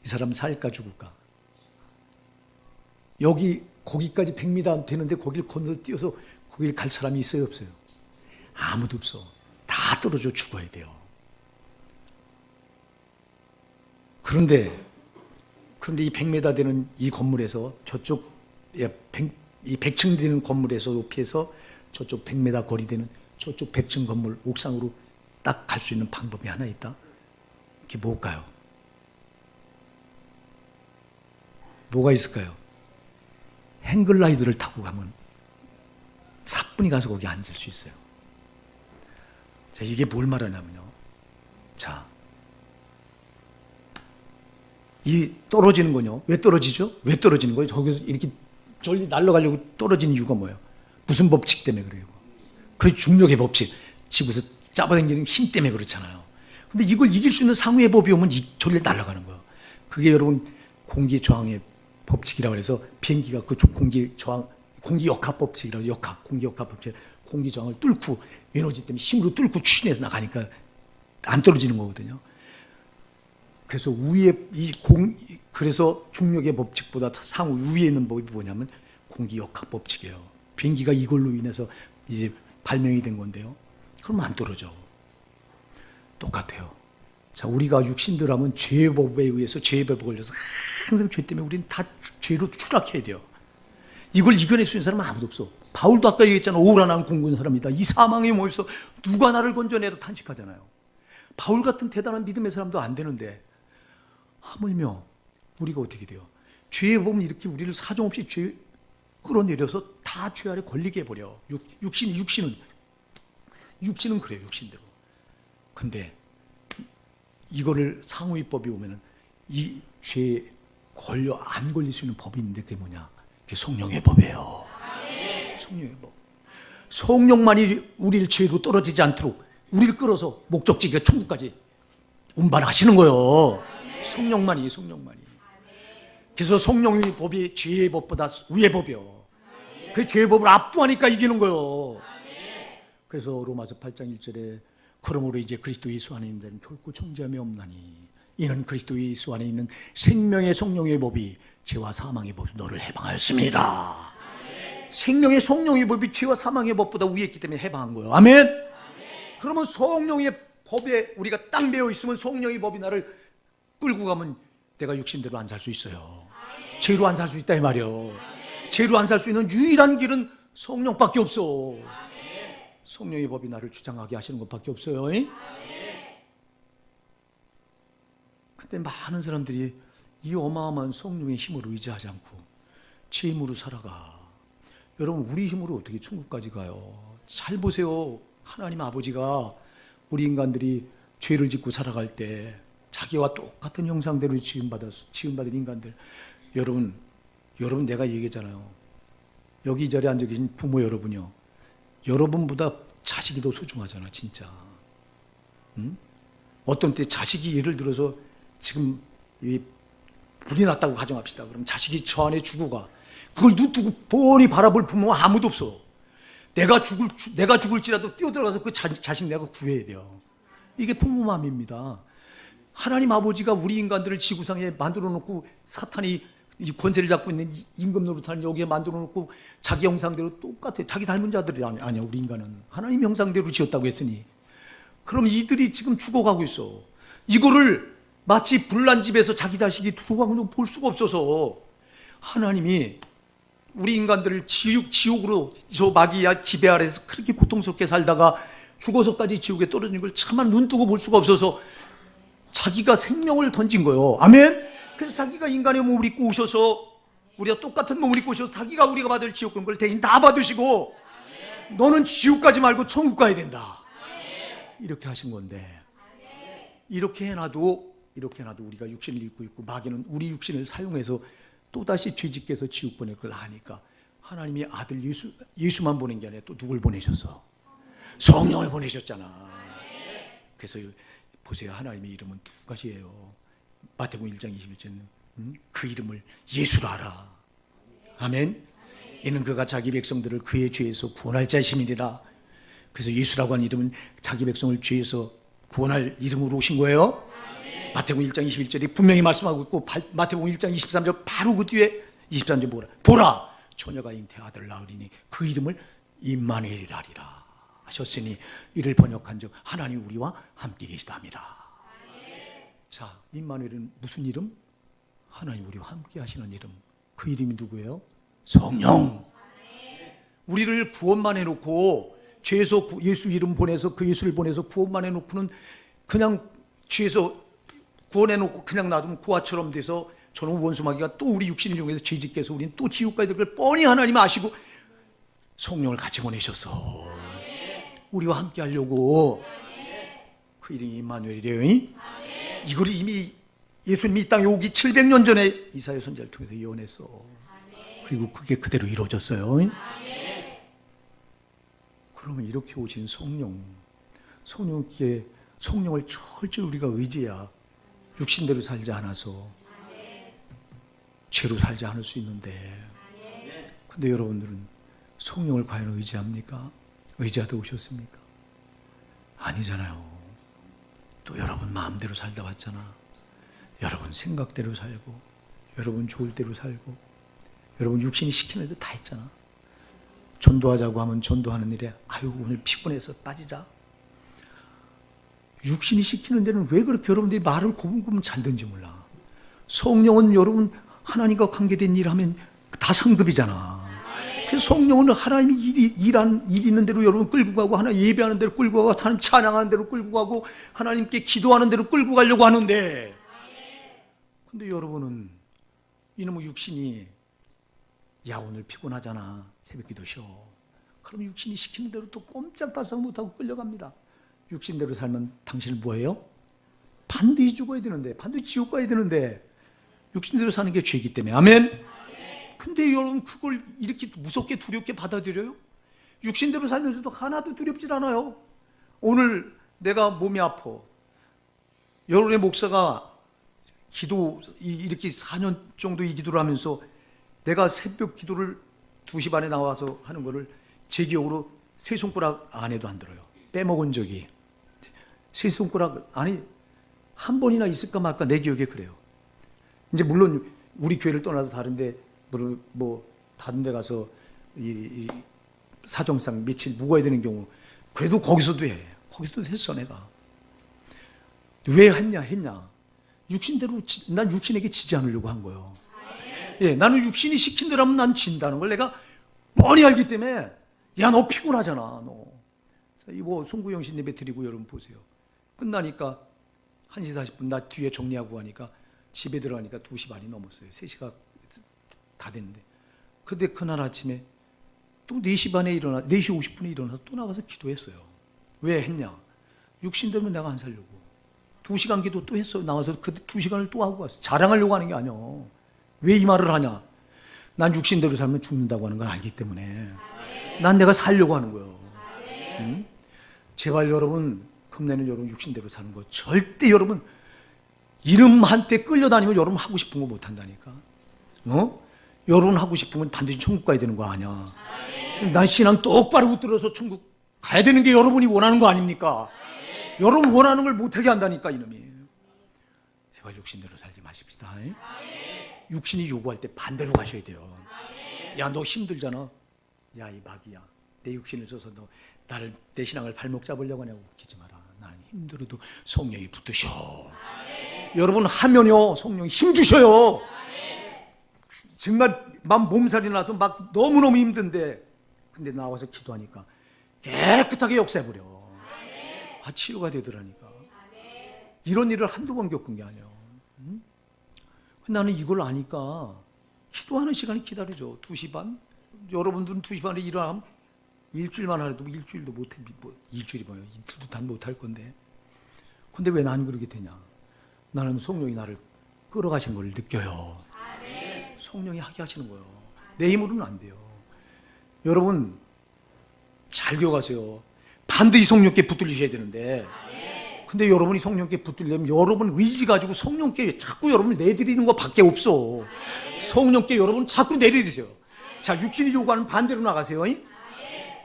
이 사람 살까 죽을까? 거기까지 100m 되는데 거길 건너 뛰어서 거길 갈 사람이 있어요, 없어요? 아무도 없어. 다 떨어져 죽어야 돼요. 그런데 이 100m 되는 이 건물에서 저쪽 이 100층 되는 건물에서 높이에서 저쪽 100m 거리 되는 저쪽 100층 건물 옥상으로 딱 갈 수 있는 방법이 하나 있다. 그게 뭘까요? 뭐가 있을까요? 행글라이드를 타고 가면 사뿐히 가서 거기 앉을 수 있어요. 자, 이게 뭘 말하냐면요. 자, 이 떨어지는 거요. 왜 떨어지죠? 왜 떨어지는 거예요? 저기서 이렇게 저리 날아가려고 떨어지는 이유가 뭐예요? 무슨 법칙 때문에 그래요? 그 중력의 법칙. 지구에서 잡아당기는 힘 때문에 그렇잖아요. 근데 이걸 이길 수 있는 상위의 법이 오면 저리 날아가는 거예요. 그게 여러분 공기 저항의 법칙이라고 해서 비행기가 그쪽 공기 저항, 공기 역학 법칙이라고 공기 역학 법칙, 공기 저항을 뚫고 에너지 때문에 힘으로 뚫고 추진해서 나가니까 안 떨어지는 거거든요. 그래서 그래서 중력의 법칙보다 상위 위에 있는 법이 뭐냐면 공기 역학 법칙이에요. 비행기가 이걸로 인해서 이제 발명이 된 건데요. 그러면 안 떨어져. 똑같아요. 자, 우리가 육신들 하면 죄의 법에 의해서 죄의 법에 걸려서 항상 죄 때문에 우리는 다 죄로 추락해야 돼요. 이걸 이겨낼 수 있는 사람은 아무도 없어. 바울도 아까 얘기했잖아. 오라난 공군 사람이다. 이 사망의 몸에서 누가 나를 건져내라 탄식하잖아요. 바울 같은 대단한 믿음의 사람도 안 되는데 하물며 우리가 어떻게 돼요? 죄의 법은 이렇게 우리를 사정없이 죄 끌어내려서 다 죄 아래 걸리게 해버려. 육신은 그래요. 육신대로. 근데 이거를 상위법이 오면은 이 죄에 안 걸릴 수 있는 법이 있는데 그게 뭐냐? 그게 성령의 법이에요. 성령의 법. 성령만이 우리를 죄로 떨어지지 않도록 우리를 끌어서 목적지가 천국까지 운반하시는 거예요. 성령만이. 그래서 성령의 법이 죄의 법보다 위의 법이요. 그 죄의 법을 압도하니까 이기는 거예요. 그래서 로마서 8장 1절에 그러므로 이제 그리스도 예수 안에 있는 자는 결코 정죄함이 없나니 이는 그리스도 예수 안에 있는 생명의 성령의 법이 죄와 사망의 법이 너를 해방하였습니다. 생명의 성령의 법이 죄와 사망의 법보다 위에 있기 때문에 해방한 거예요. 아멘. 그러면 성령의 법에 우리가 딱 매여 있으면 성령의 법이 나를 끌고 가면 내가 육신대로 안 살 수 있어요. 죄로 안 살 수 있다 이 말이에요. 죄로 안 살 수 있는 유일한 길은 성령밖에 없어. 성령의 법이 나를 주장하게 하시는 것밖에 없어요. 근데 많은 사람들이 이 어마어마한 성령의 힘을 의지하지 않고 제 힘으로 살아가. 여러분, 우리 힘으로 어떻게 천국까지 가요? 잘 보세요. 하나님 아버지가 우리 인간들이 죄를 짓고 살아갈 때 자기와 똑같은 형상대로 지음받은 인간들. 여러분 내가 얘기했잖아요. 여기 이 자리에 앉아 계신 부모 여러분이요. 여러분보다 자식이 더 소중하잖아, 진짜. 응? 어떤 때 자식이 예를 들어서 지금 불이 났다고 가정합시다. 그럼 자식이 저 안에 죽어가. 그걸 눈 뜨고 뻔히 바라볼 부모가 아무도 없어. 내가 죽을지라도 뛰어들어가서 그 자식 내가 구해야 돼요. 이게 부모 마음입니다. 하나님 아버지가 우리 인간들을 지구상에 만들어 놓고 사탄이 이 권세를 잡고 있는 임금 노릇하는 여기에 만들어 놓고 자기 형상대로 똑같아. 자기 닮은 자들이 아니야. 우리 인간은 하나님 형상대로 지었다고 했으니 그럼 이들이 지금 죽어가고 있어. 이거를 마치 불난 집에서 자기 자식이 들어가는 걸 볼 수가 없어서 하나님이 우리 인간들을 지옥으로 저 마귀야 지배 아래서 그렇게 고통스럽게 살다가 죽어서까지 지옥에 떨어지는 걸 차마 눈뜨고 볼 수가 없어서 자기가 생명을 던진 거예요. 아멘? 그래서 자기가 인간의 몸을 입고 오셔서 우리가 똑같은 몸을 입고 오셔서 자기가 우리가 받을 지옥 그런 걸 대신 다 받으시고 너는 지옥 가지 말고 천국 가야 된다. 이렇게 하신 건데 이렇게 해놔도 우리가 육신을 입고 있고 마귀는 우리 육신을 사용해서 또다시 죄짓게 해서 지옥 보낼 걸 아니까 하나님이 아들 예수만 보낸 게 아니라 또 누굴 보내셨어? 성령을 보내셨잖아. 그래서 보세요. 하나님의 이름은 두 가지예요. 마태복음 1장 21절은 그 이름을 예수라 하라. 아멘. 이는 그가 자기 백성들을 그의 죄에서 구원할 자심이니라. 그래서 예수라고 하는 이름은 자기 백성을 죄에서 구원할 이름으로 오신 거예요. 마태복음 1장 21절이 분명히 말씀하고 있고 마태복음 1장 23절 바로 그 뒤에 23절 보라 처녀가 잉태 아들을 낳으리니 그 이름을 임마누엘이라 하리라 하셨으니 이를 번역한 즉 하나님 우리와 함께 계시답니다. 자, 임마누엘은 무슨 이름? 하나님 우리와 함께 하시는 이름. 그 이름이 누구예요? 성령. 우리를 구원만 해놓고 죄에서 예수 이름 보내서 그 예수를 보내서 구원만 해놓고는 그냥 죄에서 구원해놓고 그냥 놔두면 고아처럼 돼서 저는 원수마귀가 또 우리 육신을 이용해서 죄짓게 해서 우리는 또 지옥 가야 될 걸 뻔히 하나님 아시고 성령을 같이 보내셔서 우리와 함께 하려고 그 이름이 임마누엘이래요. 이걸 이미 예수님이 이 땅에 오기 700년 전에 이사야 선지자를 통해서 예언했어. 그리고 그게 그대로 이루어졌어요. 그러면 이렇게 오신 성령께 성령을 철저히 우리가 의지해야 육신대로 살지 않아서 죄로 살지 않을 수 있는데 근데 여러분들은 성령을 과연 의지합니까? 의지하다 오셨습니까? 아니잖아요. 또 여러분 마음대로 살다 왔잖아. 여러분 생각대로 살고 여러분 좋을 대로 살고 여러분 육신이 시키는 대로 다 했잖아. 전도하자고 하면 전도하는 일에 아유 오늘 피곤해서 빠지자. 육신이 시키는 데는 왜 그렇게 여러분들이 말을 고분고분 잘 듣는지 몰라. 성령은 여러분 하나님과 관계된 일 하면 다 상급이잖아. 그래서 성령은 하나님이 일 있는 대로 여러분 끌고 가고 하나님 예배하는 대로 끌고 가고 하나님 찬양하는 대로 끌고 가고 하나님께 기도하는 대로 끌고 가려고 하는데 근데 여러분은 이놈의 육신이 야 오늘 피곤하잖아. 새벽기도 쉬어. 그럼 육신이 시키는 대로 또 꼼짝달싹 못하고 끌려갑니다. 육신대로 살면 당신은 뭐예요? 반드시 죽어야 되는데 반드시 지옥 가야 되는데 육신대로 사는 게 죄이기 때문에 아멘? 근데 여러분 그걸 이렇게 무섭게 두렵게 받아들여요? 육신대로 살면서도 하나도 두렵질 않아요. 오늘 내가 몸이 아파. 여러분의 목사가 기도 이렇게 4년 정도 이 기도를 하면서 내가 새벽 기도를 2시 반에 나와서 하는 거를 제 기억으로 세 손가락 안에도 안 들어요. 빼먹은 적이 세 손가락 안에 한 번이나 있을까 말까 내 기억에 그래요. 이제 물론 우리 교회를 떠나서 다른데 뭐 다른 데 가서 이 사정상 며칠 묵어야 되는 경우 그래도 거기서도 해. 거기서도 했어 내가. 왜 했냐? 육신대로 난 육신에게 지지 않으려고 한 거예요. 예, 나는 육신이 시킨 대로 하면 난 진다는 걸 내가 뻔히 알기 때문에 야 너 피곤하잖아 너. 이거 송구영 씨 예배 드리고 여러분 보세요. 끝나니까 1시 40분 나 뒤에 정리하고 하니까 집에 들어가니까 2시 반이 넘었어요. 3시가 다 됐는데 근데 그날 아침에 또 4시 반에 4시 50분에 일어나서 또 나가서 기도했어요. 왜 했냐? 육신 때문에 내가 안 살려고 2시간 기도 또 했어요. 나와서 그 2시간을 또 하고 왔어요. 자랑하려고 하는 게 아니야. 왜 이 말을 하냐? 난 육신대로 살면 죽는다고 하는 걸 알기 때문에 난 내가 살려고 하는 거예요. 응? 제발 여러분 겁내는 여러분 육신대로 사는 거 절대 여러분 이름 한때 끌려다니면 여러분 하고 싶은 거 못한다니까. 여러분 하고 싶으면 반드시 천국 가야 되는 거 아니야. 난 신앙 똑바로 붙들어서 천국 가야 되는 게 여러분이 원하는 거 아닙니까? 여러분 원하는 걸 못하게 한다니까 이놈이. 제발 육신대로 살지 마십시다. 육신이 요구할 때 반대로 가셔야 돼요. 야 너 힘들잖아. 야 이 마귀야 내 육신을 써서 너 나를 내 신앙을 발목 잡으려고 하냐고 웃기지 마라. 나는 힘들어도 성령이 붙으셔. 여러분 하면요 성령이 힘 주셔요. 정말 막 몸살이 나서 막 너무너무 힘든데 근데 나와서 기도하니까 깨끗하게 역사해버려. 치유가 되더라니까. 이런 일을 한두 번 겪은 게 아니에요. 나는 이걸 아니까 기도하는 시간이 기다려줘. 2시 반? 여러분들은 2시 반에 일어나면 일주일만 하래도 일주일도 못해. 일주일이 뭐예요? 이틀도 단 못할 건데. 근데 왜 난 그러게 되냐? 나는 성령이 나를 끌어가신 걸 느껴요. 성령이 하게 하시는 거예요. 내 힘으로는 안 돼요. 여러분 잘 기억하세요. 반드시 성령께 붙들리셔야 되는데 근데 여러분이 성령께 붙들려면 여러분 의지 가지고 성령께 자꾸 여러분을 내드리는 것 밖에 없어. 성령께 여러분 자꾸 내리세요. 자, 육신이 요구하는 반대로 나가세요.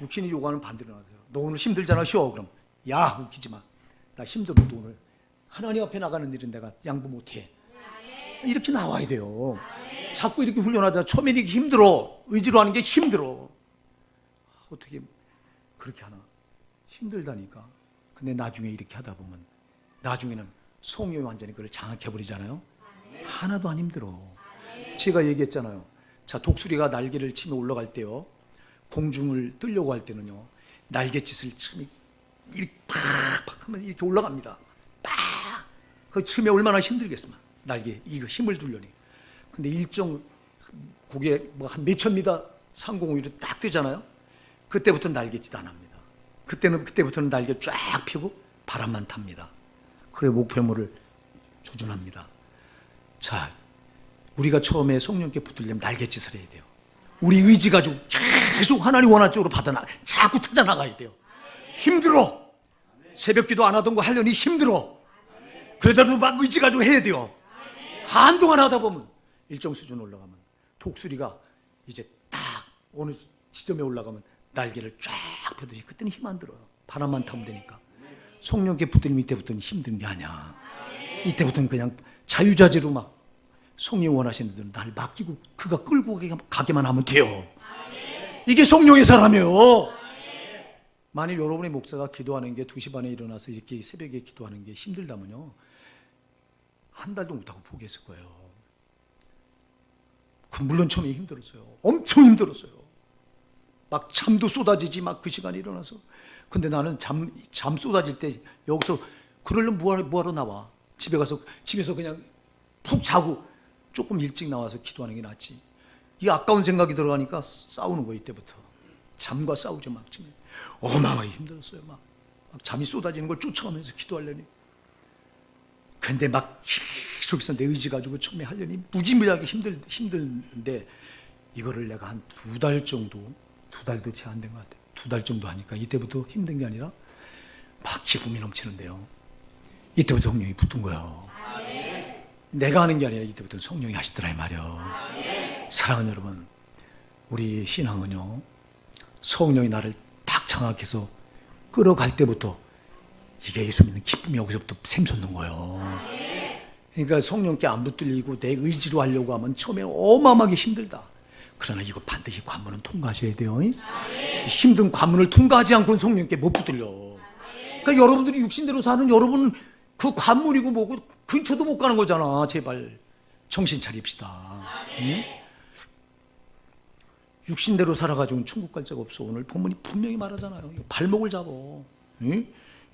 육신이 요구하는 반대로 나가세요. 너 오늘 힘들잖아. 쉬어. 그럼 야 웃기지 마. 나 힘들어도 오늘 하나님 앞에 나가는 일은 내가 양보 못해. 이렇게 나와야 돼요. 자꾸 이렇게 훈련하자. 처음에 이렇게 힘들어. 의지로 하는 게 힘들어. 어떻게 그렇게 하나. 힘들다니까. 근데 나중에 이렇게 하다 보면 나중에는 성령이 완전히 그걸 장악해버리잖아요. 하나도 안 힘들어. 제가 얘기했잖아요. 자, 독수리가 날개를 치며 올라갈 때요, 공중을 뜨려고 할 때는요, 날갯짓을 치면 이렇게 팍팍 하면 이렇게 올라갑니다. 팍! 그 치며 얼마나 힘들겠으면 날개 이거 힘을 두려니. 근데 일정 고개 뭐 한 몇천 미터 상공 위로 딱 뜨잖아요. 그때부터 날갯짓 안 합니다. 그때부터는 날개 쫙 펴고 바람만 탑니다. 그래 목표물을 조준합니다. 자, 우리가 처음에 성령께 붙들려면 날갯짓을 해야 돼요. 우리 의지 가지고 계속 하나님 원하는 쪽으로 자꾸 찾아나가야 돼요. 힘들어. 새벽기도 안 하던 거 하려니 힘들어. 그러다도 막 의지 가지고 해야 돼요. 한동안 하다 보면 일정 수준 올라가면 독수리가 이제 딱 어느 지점에 올라가면 날개를 쫙 펴더니 그때는 힘 안 들어요. 바람만 타면 되니까. 성령께 붙들면 이때부터는 힘든 게 아니야. 이때부터는 그냥 자유자재로 막 성령이 원하시는 대로 날 맡기고 그가 끌고 가게만 하면 돼요. 이게 성령의 사람이에요. 만일 여러분의 목사가 기도하는 게 2시 반에 일어나서 이렇게 새벽에 기도하는 게 힘들다면요, 한 달도 못하고 포기했을 거예요. 물론 처음에 힘들었어요. 엄청 힘들었어요. 막 잠도 쏟아지지 막 그 시간에 일어나서. 근데 나는 잠 쏟아질 때 여기서 그러려면 뭐하러 나와? 집에서 그냥 푹 자고 조금 일찍 나와서 기도하는 게 낫지. 이 아까운 생각이 들어가니까 싸우는 거예요. 이때부터 잠과 싸우죠. 막 어마어마하게 힘들었어요. 막 잠이 쏟아지는 걸 쫓아가면서 기도하려니. 근데 막 계속해서 내 의지 가지고 처음에 하려니 무지무지하게 힘들는데 이거를 내가 한 2달 정도, 2달도 채 안 된 것 같아요. 2달 정도 하니까 이때부터 힘든 게 아니라 막 기쁨이 넘치는데요. 이때부터 성령이 붙은 거예요. 내가 하는 게 아니라 이때부터 성령이 하시더라 이 말이에요. 사랑하는 여러분, 우리 신앙은요, 성령이 나를 딱 장악해서 끌어갈 때부터 이게 예수 믿는 기쁨이 여기서부터 샘솟는 거예요. 그러니까 성령께 안 붙들리고 내 의지로 하려고 하면 처음에 어마어마하게 힘들다. 그러나 이거 반드시 관문은 통과하셔야 돼요. 힘든 관문을 통과하지 않고는 성령께 못 붙들려. 그러니까 여러분들이 육신대로 사는 여러분 그 관문이고 뭐고 근처도 못 가는 거잖아. 제발 정신 차립시다. 응? 육신대로 살아가지고는 천국 갈 자가 없어. 오늘 본문이 분명히 말하잖아요. 발목을 잡어. 응?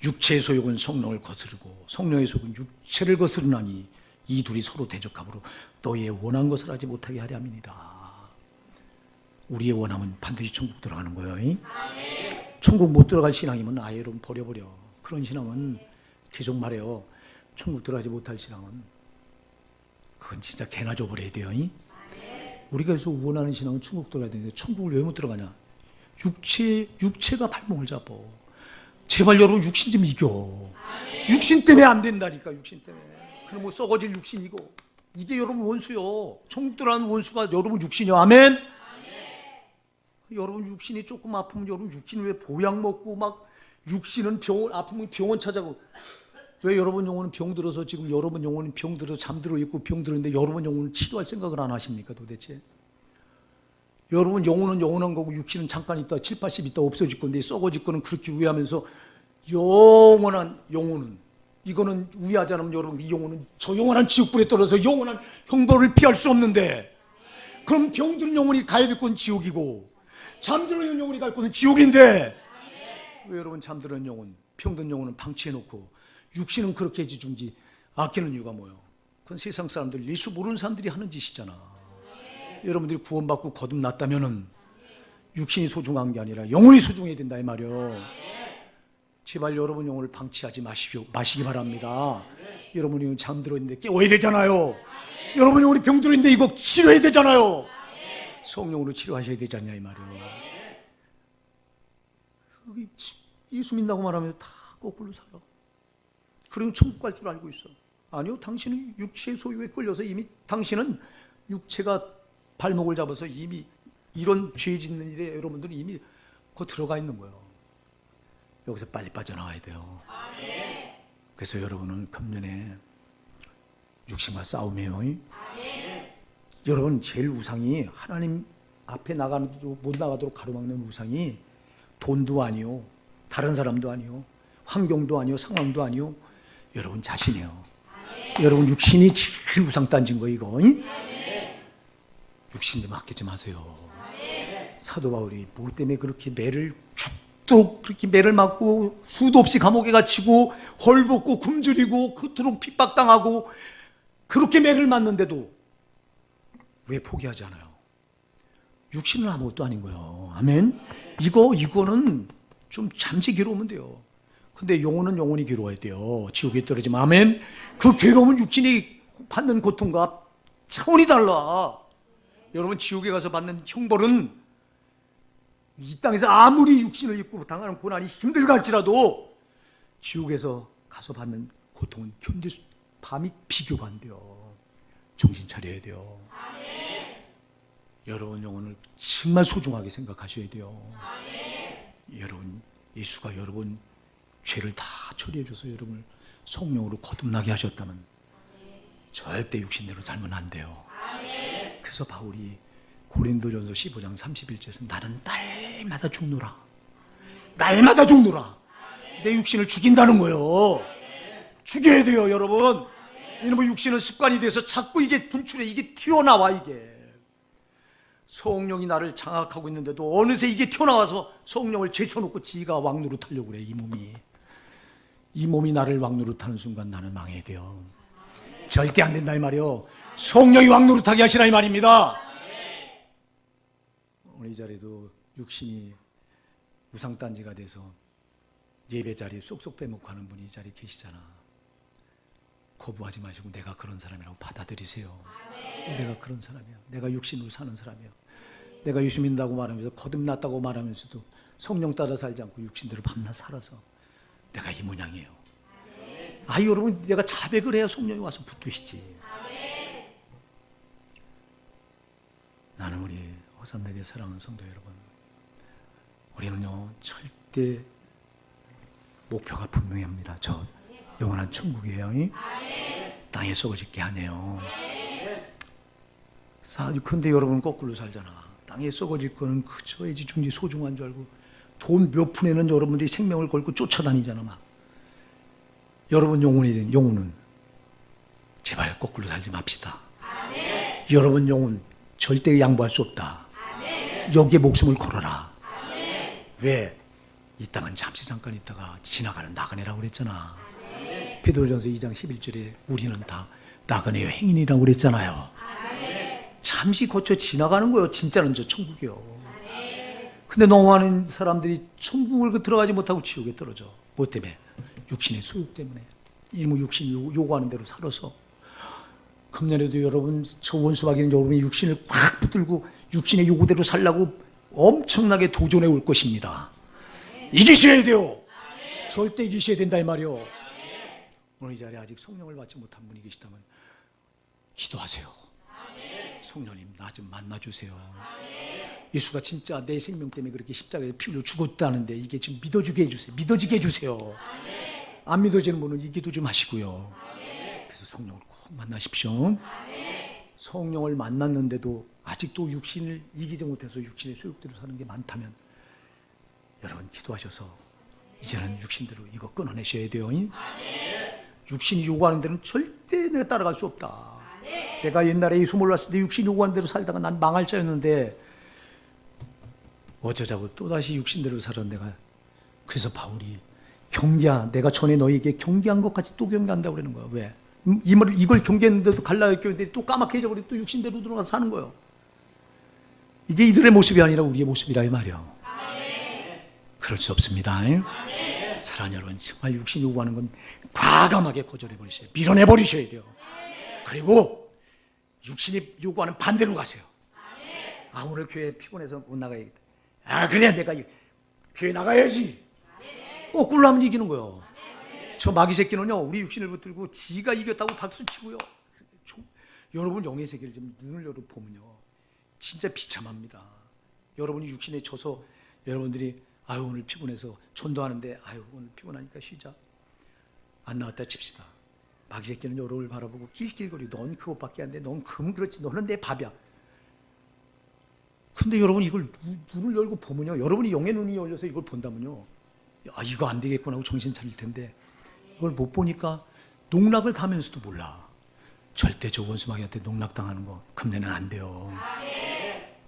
육체의 소욕은 성령을 거스르고 성령의 소욕은 육체를 거스르나니 이 둘이 서로 대적함으로 너희의 원한 것을 하지 못하게 하려 함이니이다. 우리의 원함은 반드시 천국 들어가는 거예요. 천국 못 들어갈 신앙이면 아예 버려버려. 그런 신앙은 계속 말해요. 천국 들어가지 못할 신앙은 그건 진짜 개나 줘버려야 돼요. 우리가 그래서 원하는 신앙은 천국 들어가야 되는데 천국을 왜 못 들어가냐? 육체가 발목을 잡어. 제발 여러분 육신 좀 이겨. 육신 때문에 안 된다니까. 육신 때문에. 그럼 뭐 썩어질 육신이고 이게 여러분 원수요. 천국 들어가는 원수가 여러분 육신이요. 아멘. 여러분 육신이 조금 아프면 여러분 육신 왜 보약 먹고 막 육신은 아프면 병원 찾아가고. 왜 여러분 영혼은 병 들어서 지금 여러분 영혼은 병 들어서 잠들어 있고 병 들었는데 여러분 영혼은 치료할 생각을 안 하십니까 도대체? 여러분 영혼은 영원한 거고 육신은 잠깐 있다 7, 80 있다 없어질 건데 썩어질 거는 그렇게 우회하면서 영원한 영혼은 이거는 우회하지 않으면 여러분 이 영혼은 저 영원한 지옥불에 떨어져 영원한 형벌을 피할 수 없는데, 그럼 병든 영혼이 가야 될 곳은 지옥이고 잠들어 있는 영혼이 갈 곳은 지옥인데, 왜 여러분 잠들어 있는 영혼, 병든 영혼은 방치해놓고 육신은 그렇게 지중지 아끼는 이유가 뭐예요? 그건 세상 사람들, 예수 모르는 사람들이 하는 짓이잖아. 여러분들이 구원받고 거듭났다면은 육신이 소중한 게 아니라 영혼이 소중해야 된다 이 말이요. 제발 여러분 영혼을 방치하지 마시기 바랍니다. 여러분이 잠들어 있는데 깨워야 되잖아요. 여러분 영혼이 병들어 있는데 이거 치료해야 되잖아요. 성령으로 치료하셔야 되지 않냐 이 말이요. 예수 믿는다고 말하면서 다 거꾸로 살아. 그러면 천국 갈 줄 알고 있어. 아니요, 당신은 육체의 소유에 끌려서 이미 당신은 육체가 발목을 잡아서 이미 이런 죄 짓는 일에 여러분들은 이미 그 들어가 있는 거예요. 여기서 빨리 빠져나와야 돼요. 그래서 여러분은 금년에 육신과 싸움이에요. 여러분 제일 우상이, 하나님 앞에 나가도 못 나가도록 가로막는 우상이 돈도 아니요, 다른 사람도 아니요, 환경도 아니요, 상황도 아니요, 여러분 자신이에요. 여러분 육신이 제일 우상단지인 거예요 이거. 육신 좀 아끼지 마세요. 사도 바울이 뭐 때문에 그렇게 매를 죽도록 그렇게 매를 맞고 수도 없이 감옥에 갇히고 헐벗고 굶주리고 그토록 핍박당하고 그렇게 매를 맞는데도 왜 포기하지 않아요? 육신은 아무것도 아닌 거예요. 아멘. 이거는 좀 잠시 괴로우면 돼요. 근데 영혼은 영혼이 괴로워야 돼요. 지옥에 떨어지면. 아멘. 그 괴로움은 육신이 받는 고통과 차원이 달라. 여러분 지옥에 가서 받는 형벌은 이 땅에서 아무리 육신을 입고 당하는 고난이 힘들다 할지라도 지옥에서 가서 받는 고통은 견딜 수, 밤이 비교가 안 돼요. 정신 차려야 돼요. 여러분 영혼을 정말 소중하게 생각하셔야 돼요. 여러분 예수가 여러분 죄를 다 처리해 줘서 여러분을 성령으로 거듭나게 하셨다면 절대 육신대로 살면 안 돼요. 그래서 바울이 고린도전서 15장 31절에서 나는 날마다 죽노라. 날마다 죽노라. 내 육신을 죽인다는 거예요. 죽여야 돼요, 여러분. 왜냐면 육신은 습관이 돼서 자꾸 이게 분출해, 이게 튀어나와, 이게. 성령이 나를 장악하고 있는데도 어느새 이게 튀어나와서 성령을 제쳐놓고 지가 왕노릇하려고 그래, 이 몸이. 이 몸이 나를 왕노릇하는 순간 나는 망해야 돼요. 절대 안 된다 이 말이요. 성령이 왕노릇하게 하시라 이 말입니다. 오늘 이 자리도 육신이 우상단지가 돼서 예배 자리에 쏙쏙 빼먹고 하는 분이 이 자리에 계시잖아. 거부하지 마시고 내가 그런 사람이라고 받아들이세요. 내가 그런 사람이야. 내가 육신으로 사는 사람이야. 내가 예수 믿는다고 말하면서 거듭났다고 말하면서도 성령 따라 살지 않고 육신대로 밤낮 살아서 내가 이 모양이에요. 여러분 내가 자백을 해야 성령이 와서 붙으시지. 나는 우리 허산되게 사랑하는 성도 여러분, 우리는요 절대 목표가 분명합니다. 저 영원한 천국이에요. 땅에 썩어질게 하네요. 근데 여러분 거꾸로 살잖아. 땅에 썩어질 거는 그저 애지중지 소중한 줄 알고 돈 몇 푼에는 여러분들이 생명을 걸고 쫓아다니잖아 막. 여러분 영혼은 제발 거꾸로 살지 맙시다. 여러분 영혼 절대 양보할 수 없다. 여기에 목숨을 걸어라. 왜? 이 땅은 잠시 잠깐 있다가 지나가는 나그네라고 그랬잖아. 베드로전서 2장 11절에 우리는 다 나그네의 행인이라고 그랬잖아요. 잠시 거쳐 지나가는 거예요. 진짜는 저 천국이요. 근데 너무 많은 사람들이 천국을 들어가지 못하고 지옥에 떨어져. 뭐 때문에? 육신의 소욕 때문에. 일무 육신이 요구하는 대로 살아서. 금년에도 여러분 저 원수마귀는 여러분이 육신을 꽉 붙들고 육신의 요구대로 살라고 엄청나게 도전해 올 것입니다. 이기셔야 돼요. 절대 이기셔야 된다 이 말이요. 오늘 이 자리에 아직 성령을 받지 못한 분이 계시다면 기도하세요. 성령님 나 좀 만나주세요. 예수가 진짜 내 생명 때문에 그렇게 십자가에 피 흘려 죽었다는데 이게 좀 믿어지게 해주세요. 믿어지게 해주세요. 안 믿어지는 분은 이 기도 좀 하시고요. 그래서 성령을 꼭 만나십시오. 성령을 만났는데도 아직도 육신을 이기지 못해서 육신의 소욕대로 사는 게 많다면 여러분 기도하셔서 이제는 육신대로 이거 끊어내셔야 돼요. 육신이 요구하는 대로는 절대 내가 따라갈 수 없다. 내가 옛날에 예수 몰랐을 때 육신이 요구하는 대로 살다가 난 망할 자였는데 어쩌자고 또다시 육신대로 살아 내가. 그래서 바울이 내가 전에 너희에게 경계한 것 같이 또 경계한다고 그러는 거야. 왜? 이걸 경계했는데도 갈라디아 교회들이 또 까맣게 잊어버리고 또 육신대로 들어가서 사는 거예요. 이게 이들의 모습이 아니라 우리의 모습이라 이 말이야. 그럴 수 없습니다. 사랑하는 여러분, 정말 육신이 요구하는 건 과감하게 거절해 버리세요. 밀어내 버리셔야 돼요. 그리고 육신이 요구하는 반대로 가세요. 오늘 교회 피곤해서 못 나가야겠다. 그래 내가 교회 나가야지. 거꾸로 하면 이기는 거예요. 저 마귀 새끼는요, 우리 육신을 붙들고 지가 이겼다고 박수치고요. 여러분 영의 세계를 좀 눈을 열어 보면요, 진짜 비참합니다. 여러분이 육신에 져서 여러분들이 오늘 피곤해서 전도하는데 오늘 피곤하니까 쉬자. 안 나왔다 칩시다. 마귀 새끼는 여러분을 바라보고 낄낄거리고 넌 그것밖에 안 돼. 넌 그렇지. 너는 내 밥이야. 근데 여러분 이걸 눈을 열고 보면요, 여러분이 영의 눈이 열려서 이걸 본다면요, 이거 안 되겠구나 하고 정신 차릴 텐데 이걸 못 보니까 농락을 당하면서도 몰라. 절대 저 원수 마귀한테 농락당하는 거 금내는 안 돼요.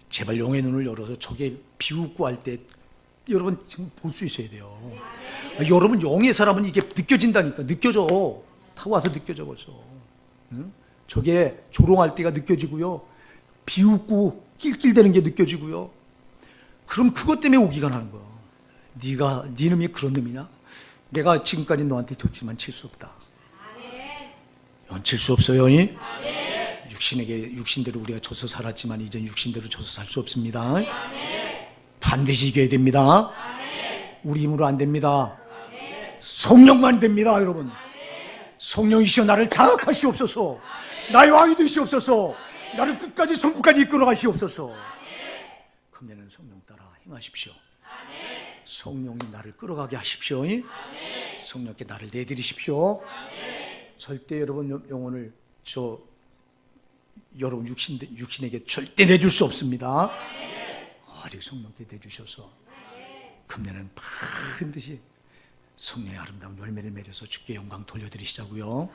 제발 영의 눈을 열어서 저게 비웃고 할 때 여러분 지금 볼 수 있어야 돼요. 여러분 영의 사람은 이게 느껴진다니까. 느껴져. 타고 와서 느껴져 벌써. 응? 저게 조롱할 때가 느껴지고요, 비웃고 낄낄대는 게 느껴지고요. 그럼 그것 때문에 오기가 나는 거야. 네 놈이 그런 놈이냐? 내가 지금까지 너한테 졌지만 칠 수 없다. 칠 수 없어요. 육신대로 우리가 져서 살았지만 이젠 육신대로 져서 살 수 없습니다. 반드시 이겨야 됩니다. 우리 힘으로 안 됩니다. 성령만 됩니다. 여러분, 성령이시여 나를 장악하시옵소서. 나의 왕이 되시옵소서. 나를 끝까지 전부까지 이끌어 가시옵소서. 그러면 성령 따라 행하십시오. 성령이 나를 끌어가게 하십시오. 성령께 나를 내드리십시오. 절대 여러분 영혼을 여러분 육신에게 절대 내줄 수 없습니다. 아직 성령께 내주셔서 금년은 반드시 성령의 아름다운 열매를 맺어서 주께 영광 돌려드리시자고요.